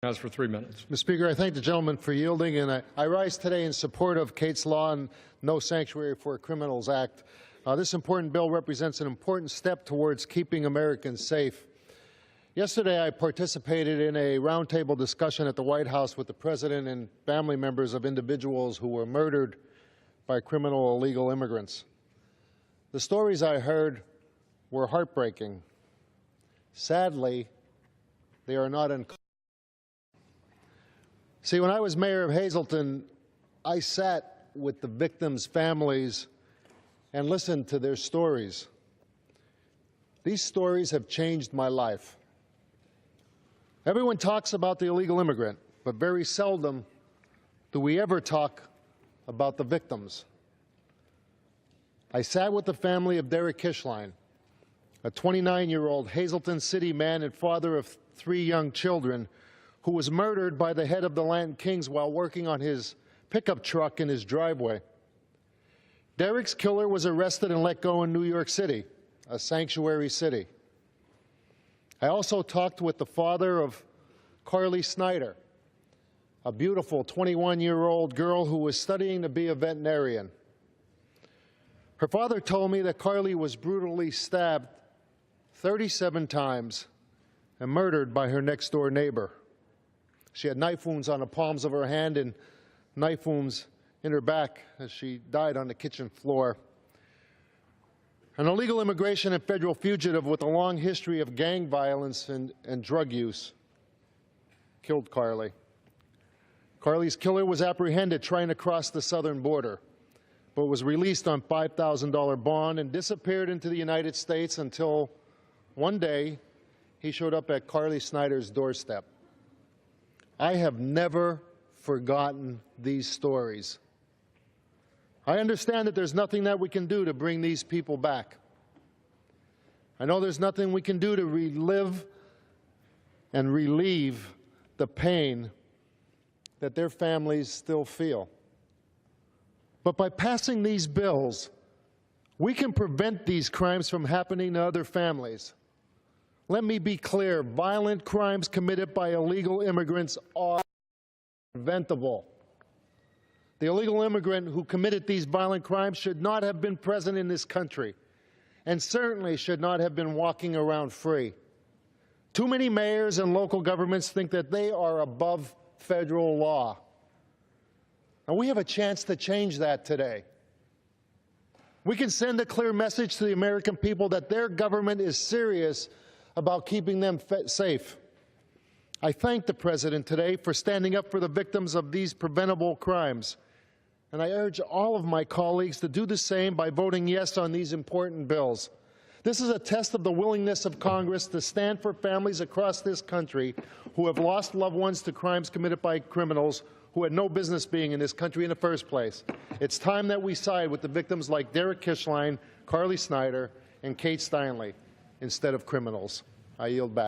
As for 3 minutes. Mr. Speaker, I thank the gentleman for yielding, and I rise today in support of Kate's Law and No Sanctuary for Criminals Act. This important bill represents an important step towards keeping Americans safe. Yesterday, I participated in a roundtable discussion at the White House with the President and family members of individuals who were murdered by criminal illegal immigrants. The stories I heard were heartbreaking. Sadly, they are not uncommon. See, when I was mayor of Hazleton, I sat with the victims' families and listened to their stories. These stories have changed my life. Everyone talks about the illegal immigrant, but very seldom do we ever talk about the victims. I sat with the family of Derek Kishline, a 29-year-old Hazleton City man and father of 3 young children, who was murdered by the head of the Latin Kings while working on his pickup truck in his driveway. Derek's killer was arrested and let go in New York City, a sanctuary city. I also talked with the father of Carly Snyder, a beautiful 21-year-old girl who was studying to be a veterinarian. Her father told me that Carly was brutally stabbed 37 times and murdered by her next-door neighbor. She had knife wounds on the palms of her hand and knife wounds in her back as she died on the kitchen floor. An illegal immigration and federal fugitive with a long history of gang violence and drug use killed Carly. Carly's killer was apprehended trying to cross the southern border, but was released on $5,000 bond and disappeared into the United States until one day he showed up at Carly Snyder's doorstep. I have never forgotten these stories. I understand that there's nothing that we can do to bring these people back. I know there's nothing we can do to relive and relieve the pain that their families still feel. But by passing these bills, we can prevent these crimes from happening to other families. Let me be clear, violent crimes committed by illegal immigrants are preventable. The illegal immigrant who committed these violent crimes should not have been present in this country, and certainly should not have been walking around free. Too many mayors and local governments think that they are above federal law. And we have a chance to change that today. We can send a clear message to the American people that their government is serious about keeping them safe. I thank the President today for standing up for the victims of these preventable crimes, and I urge all of my colleagues to do the same by voting yes on these important bills. This is a test of the willingness of Congress to stand for families across this country who have lost loved ones to crimes committed by criminals who had no business being in this country in the first place. It's time that we side with the victims like Derek Kishline, Carly Snyder, and Kate Steinle instead of criminals. I yield back.